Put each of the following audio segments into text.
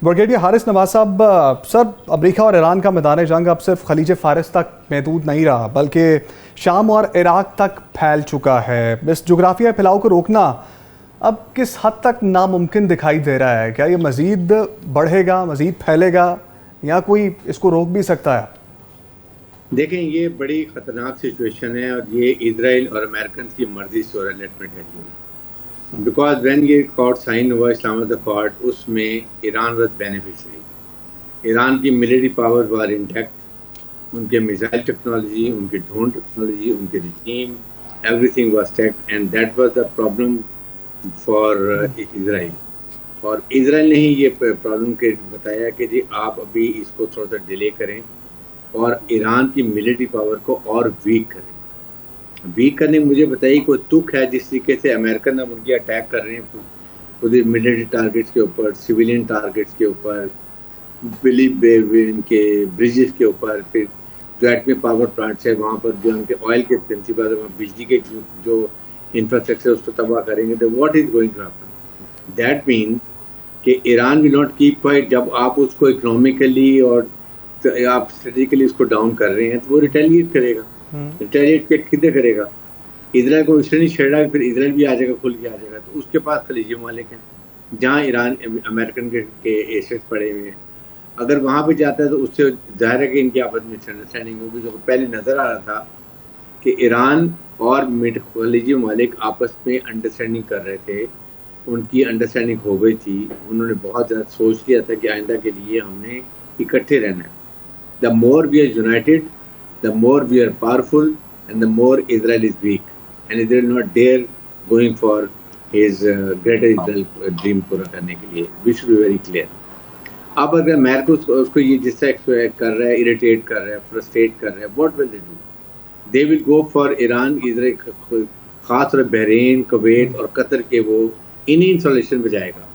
Brigadier Haris Nawaz साहब, sir America और Iran का मैदान जंग अब सिर्फ खलीज फ़ारिस तक महदूद नहीं रहा बल्कि शाम और इराक़ तक फैल चुका है। इस जुग्राफियाई फैलाव को रोकना अब किस हद तक नामुमकिन दिखाई दे रहा है? क्या ये मज़ीद बढ़ेगा, मज़ीद फैलेगा या कोई इसको रोक भी सकता है? देखें, ये बड़ी ख़तरनाक सिचुएशन है और ये इजराइल और अमेरिकन की मर्जी से हो रहा है। Let me tell you, because when ये अकॉर्ड साइन हुआ, इस्लामाबाद अकॉर्ड, उसमें ईरान वाज बेनिफिशियरी। ईरान की मिलिट्री पावर वर इंटैक्ट, उनके मिसाइल टेक्नोलॉजी, उनकी ड्रोन टेक्नोलॉजी, उनके regime, everything was checked and that was the problem for Israel. और Israel ने ही ये प्रॉब्लम के बताया कि जी आप अभी इसको थोड़ा सा डिले करें और ईरान की मिलिट्री पावर को और वीक करें। वीक करने मुझे बताइए कोई तुक है? जिस तरीके से अमेरिकन अब उनकी अटैक कर रहे हैं खुद मिलिट्री टारगेट्स के ऊपर, सिविलियन टारगेट्स के ऊपर, के ब्रिजेस के ऊपर, फिर जो एटमी पावर प्लांट्स है वहाँ पर जो उनके ऑयल के प्रिंसिपल वहाँ बिजली के जो इंफ्रास्ट्रक्चर उसको तबाह करेंगे, तो what is going to happen? That mean कि Iran will not keep quiet. जब आप उसको इकोनॉमिकली और तो आप स्ट्रेटेजिकली उसको डाउन कर रहे हैं तो वो रिटेलिएट करेगा। रिटेलिएट कितने करेगा? इजराइल को इसलिए नहीं छेड़ा, फिर इजराइल भी आ जाएगा, खुल के आ जाएगा। तो उसके पास खलीजी ममालिक हैं जहाँ ईरान अमेरिकन के एसेट्स पड़े हुए हैं। अगर वहाँ पे जाता है तो उससे जाहिर है कि इनकी आपस में मिसअंडरस्टैंडिंग होगी। जो पहले नज़र आ रहा था कि ईरान और खलीजी ममालिक आपस में अंडरस्टैंडिंग कर रहे थे, उनकी अंडरस्टैंडिंग हो गई थी। उन्होंने बहुत ज़्यादा सोच लिया था कि आइंदा के लिए हमने इकट्ठे रहना है। The more we are united, the more we are powerful, and the more Israel is weak. And Israel not dare going for his greater Israel dream पूरा करने के लिए. We should be very clear. अब अगर America उसको ये जिस तरह कर रहा है, इरिटेट कर रहा है, फ्रस्ट्रेट कर रहा है, what will they do? They will go for Iran, Israel, खास तौर बहरीन, कुवैत और कतर के वो इन्हीं इंस्टॉलेशन पे जाएगा,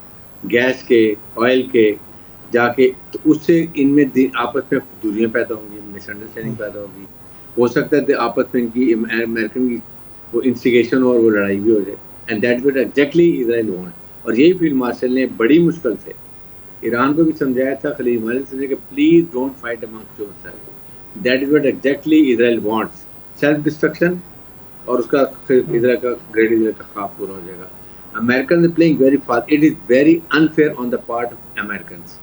गैस के, ऑयल के जाके। तो उससे इनमें आपस में दूरियां पैदा होंगी, मिसअंडरस्टैंडिंग पैदा होगी। हो सकता है आपस में इनकी अमेरिकन की वो इंस्टिगेशन और वो लड़ाई भी हो जाए। And that what exactly Israel want. और यही फील्ड मार्शल ने बड़ी मुश्किल से ईरान को भी समझाया था, खलीज ममालिक से, कि please don't fight amongst yourself. That is what exactly Israel wants, self destruction, और उसका इजराइल का ग्रेट इजराइल का ख्वाब पूरा हो जाएगा। American is playing very fast. It is very unfair on the part of Americans.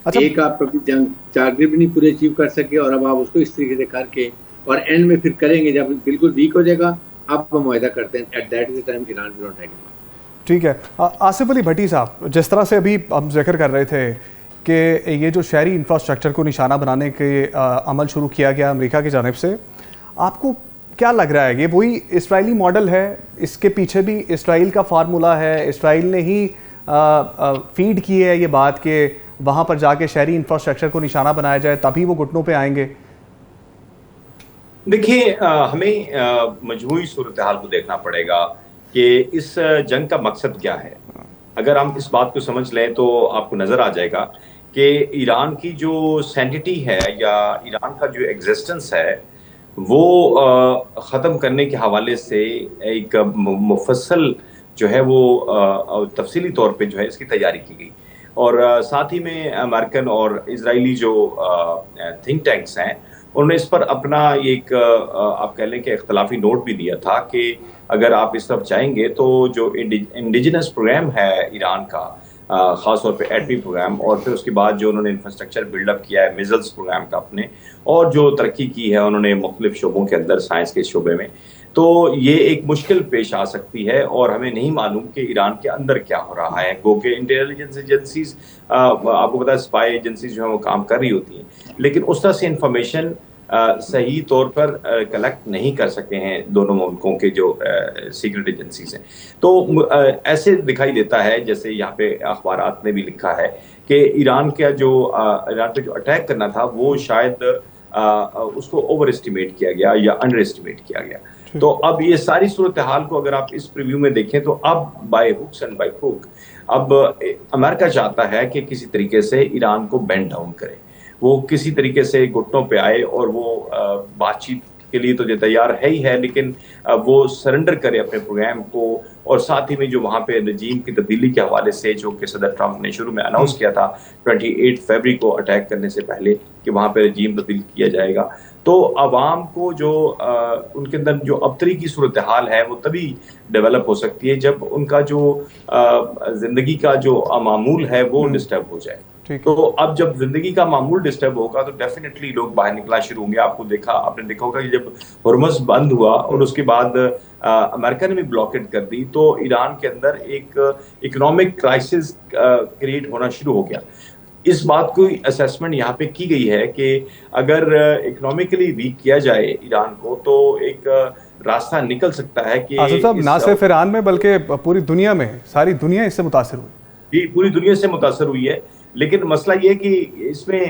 अच्छा, एक आप कभी जंग टारगेट भी नहीं पूरे अचीव कर सके और अब आप उसको इस तरीके से करके और एंड में फिर करेंगे जब बिल्कुल वीक हो जाएगा, आप मुआहदा करते हैं। At that is the time Iran will not take it. ठीक है। आसिफ अली भट्टी साहब, जिस तरह से अभी हम जिक्र कर रहे थे कि ये जो शहरी इंफ्रास्ट्रक्चर को निशाना बनाने के अमल शुरू किया गया अमेरिका की जानिब से, आपको क्या लग रहा है ये वही इस्राएली मॉडल है? इसके पीछे भी इसराइल का फार्मूला है? इसराइल ने ही फीड की है ये बात कि वहाँ पर जाके शहरी इंफ्रास्ट्रक्चर को निशाना बनाया जाए तभी वो घुटनों पे आएंगे? देखिए, हमें मजमूई सूरत हाल को देखना पड़ेगा कि इस जंग का मकसद क्या है। अगर हम इस बात को समझ लें तो आपको नज़र आ जाएगा कि ईरान की जो सैंटिटी है या ईरान का जो एग्जिस्टेंस है वो ख़त्म करने के हवाले से एक मुफस्सल जो है वो तफसीली तौर पे जो है इसकी तैयारी की गई। और साथ ही में अमेरिकन और इजरायली जो थिंक टैंक्स हैं उन्होंने इस पर अपना एक आप कह लें कि इख्तलाफी नोट भी दिया था कि अगर आप इस तरफ जाएंगे तो जो इंडिजिनस प्रोग्राम है ईरान का, ख़ास तौर पे एटमी प्रोग्राम, और फिर उसके बाद जो उन्होंने इंफ्रास्ट्रक्चर बिल्डअप किया है मिज़ल्स प्रोग्राम का अपने, और जो तरक्की की है उन्होंने मुख्तलिफ शोबों के अंदर, साइंस के शोबे में, तो ये एक मुश्किल पेश आ सकती है। और हमें नहीं मालूम कि ईरान के अंदर क्या हो रहा है। गो के इंटेलिजेंस एजेंसीज, आपको पता है स्पाई एजेंसीज जो है वो काम कर रही होती हैं, लेकिन उस तरह से इंफॉर्मेशन सही तौर पर कलेक्ट नहीं कर सके हैं दोनों मुल्कों के जो सीक्रेट एजेंसीज हैं। तो ऐसे दिखाई देता है, जैसे यहाँ पे अखबारात ने भी लिखा है कि ईरान पे जो अटैक करना था वो शायद उसको ओवर एस्टिमेट किया गया या अंडर एस्टिमेट किया गया। तो अब ये सारी सूरत हाल को अगर आप इस प्रीव्यू में देखें तो अब by hooks and by crook अब अमेरिका चाहता है कि किसी तरीके से ईरान को बैंड डाउन करे, वो किसी तरीके से घुटनों पे आए, और वो बातचीत के लिए तो तैयार है ही है, लेकिन वो सरेंडर करे अपने प्रोग्राम को اور ساتھ ہی میں جو وہاں پہ رجیم کی تبدیلی کے حوالے سے جو کہ صدر ٹرمپ نے شروع میں اناؤنس کیا تھا 28 فروری کو اٹیک کرنے سے پہلے کہ وہاں پہ رجیم تبدیل کیا جائے گا، تو عوام کو جو ان کے اندر جو ابتری کی صورتحال ہے وہ تبھی ڈیولپ ہو سکتی ہے جب ان کا جو زندگی کا جو معمول ہے وہ ڈسٹرب ہو جائے. تو اب جب زندگی کا معمول ڈسٹرب ہوگا تو ڈیفینیٹلی لوگ باہر نکلنا شروع ہوں گے. آپ نے دیکھا ہوگا کہ جب ہرمز بند ہوا اور اس کے بعد امریکہ نے بھی بلاکیڈ کر دی تو ایران کے اندر ایک اکنامک کرائسس کریٹ ہونا شروع ہو گیا. اس بات کو اسیسمنٹ یہاں پہ کی گئی ہے کہ اگر اکنامکلی ویک کیا جائے ایران کو تو ایک راستہ نکل سکتا ہے کہ آصف صاحب نہ صرف ایران میں بلکہ پوری دنیا میں ساری دنیا اس سے متاثر ہوئی. جی پوری دنیا سے متاثر ہوئی ہے، لیکن مسئلہ یہ کہ اس میں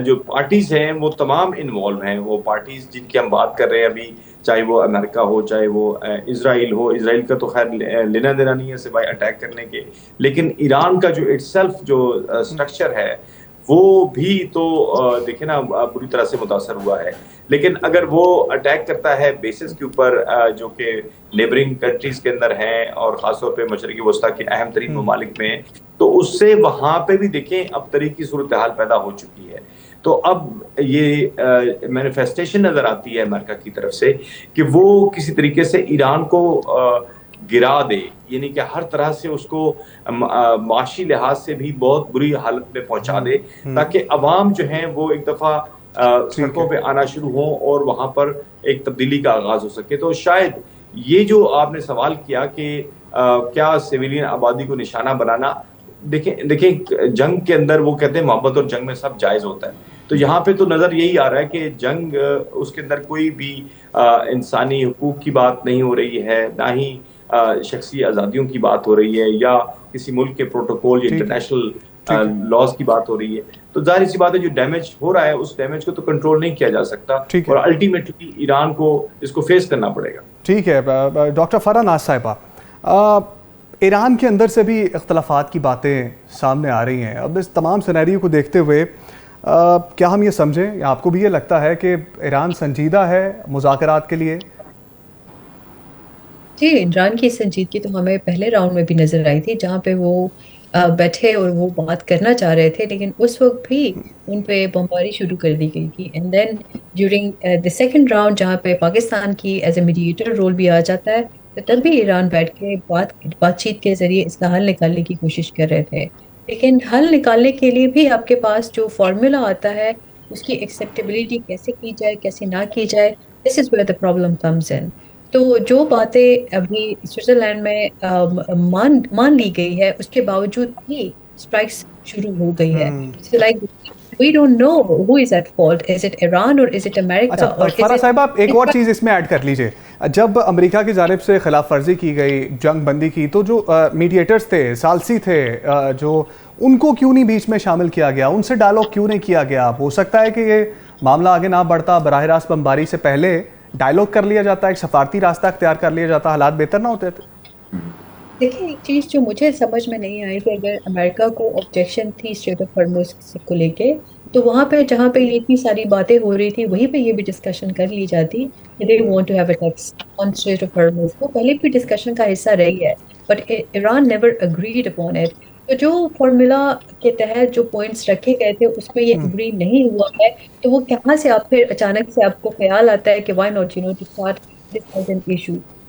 جو پارٹیز ہیں وہ تمام انوالو ہیں. وہ پارٹیز جن کی ہم بات کر رہے ہیں ابھی، چاہے وہ امریکہ ہو، چاہے وہ اسرائیل ہو. اسرائیل کا تو خیر لینا دینا نہیں ہے سوائے اٹیک کرنے کے، لیکن ایران کا جو اٹ سیلف جو اسٹرکچر ہے وہ بھی تو دیکھیں نا بری طرح سے متاثر ہوا ہے. لیکن اگر وہ اٹیک کرتا ہے بیسس کے اوپر جو کہ نیبرنگ کنٹریز کے اندر ہیں اور خاص طور پہ مشرقی وسطیٰ کے اہم ترین ممالک میں، تو اس سے وہاں پہ بھی دیکھیں اب طرح کی صورتحال پیدا ہو چکی ہے. تو اب یہ مینیفیسٹیشن نظر آتی ہے امریکہ کی طرف سے کہ وہ کسی طریقے سے ایران کو گرا دے، یعنی کہ ہر طرح سے اس کو معاشی لحاظ سے بھی بہت بری حالت میں پہنچا دے تاکہ عوام جو ہیں وہ ایک دفعہ سڑکوں پہ آنا شروع ہوں اور وہاں پر ایک تبدیلی کا آغاز ہو سکے. تو شاید یہ جو آپ نے سوال کیا کہ کیا سویلین آبادی کو نشانہ بنانا، دیکھیں جنگ کے اندر وہ کہتے ہیں محبت اور جنگ میں سب جائز ہوتا ہے. تو یہاں پہ تو نظر یہی آ رہا ہے کہ جنگ اس کے اندر کوئی بھی انسانی حقوق کی بات نہیں ہو رہی ہے، نہ ہی شخصی آزادیوں کی بات ہو رہی ہے یا کسی ملک کے پروٹوکول یا انٹرنیشنل لاز کی بات ہو رہی ہے. تو ظاہر سی بات ہے جو ڈیمیج ہو رہا ہے اس ڈیمیج کو تو کنٹرول نہیں کیا جا سکتا اور الٹیمیٹلی ایران کو اس کو فیس کرنا پڑے گا. ٹھیک ہے ڈاکٹر فرح ناز صاحبہ، ایران کے اندر سے بھی اختلافات کی باتیں سامنے آ رہی ہیں. اب اس تمام سینیریو کو دیکھتے ہوئے کیا ہم یہ سمجھیں یا آپ کو بھی یہ لگتا ہے کہ ایران سنجیدہ ہے مذاکرات کے لیے؟ جی، ایران کی سنجیدگی تو ہمیں پہلے راؤنڈ میں بھی نظر آئی تھی جہاں پہ وہ بیٹھے اور وہ بات کرنا چاہ رہے تھے، لیکن اس وقت بھی ان پہ بمباری شروع کر دی گئی تھی. And then during the second round جہاں پہ پاکستان کی ایز اے میڈیٹر رول بھی آ جاتا ہے، تو تب بھی ایران بیٹھ کے بات چیت کے ذریعے اس کا حل نکالنے کی کوشش کر رہے تھے. لیکن حل نکالنے کے لیے بھی آپ کے پاس جو فارمولا آتا ہے اس کی ایکسیپٹیبلٹی کیسے کی جائے کیسے نہ کی جائے، this is where the problem comes in. تو جو باتیں ابھی سوئٹزرلینڈ میں مان لی گئی ہے اس کے باوجود بھی اسٹرائکس شروع ہو گئی ہے. We don't know who is at fault. Is it Iran or is it America? فرح صاحب آپ ایک اور چیز اس میں ایڈ کر لیجئے. جب امریکہ کی جانب سے خلاف ورزی کی گئی، جنگ بندی کی، تو جو میڈیٹرز تھے، ثالثی تھے، جو ان کو کیوں نہیں بیچ میں شامل کیا گیا؟ ان سے ڈائلاگ کیوں نہیں کیا گیا؟ ہو سکتا ہے کہ یہ معاملہ آگے نہ بڑھتا، براہ راست بمباری سے پہلے ڈائلاگ کر لیا جاتا، ایک سفارتی راستہ اختیار کر لیا جاتا، حالات بہتر نہ ہوتے تھے؟ دیکھیں ایک چیز جو مجھے سمجھ میں نہیں آئی کہ اگر امریکہ کو آبجیکشن تھی اسٹریٹ آف ہرمز کو لے کے، تو وہاں پہ جہاں پہ یہ اتنی ساری باتیں ہو رہی تھی وہیں پہ یہ بھی ڈسکشن کر لی جاتی کہ they want to have attacks on Strait of Hormuz. وہ پہلے بھی ڈسکشن کا حصہ رہی ہے but Iran never agreed upon it. تو جو فارمولا کے تحت جو پوائنٹس رکھے گئے تھے اس پہ یہ اگری نہیں ہوا ہے، تو وہ کہاں سے آپ پھر اچانک سے آپ کو خیال آتا ہے کہ why not to start this as an issue.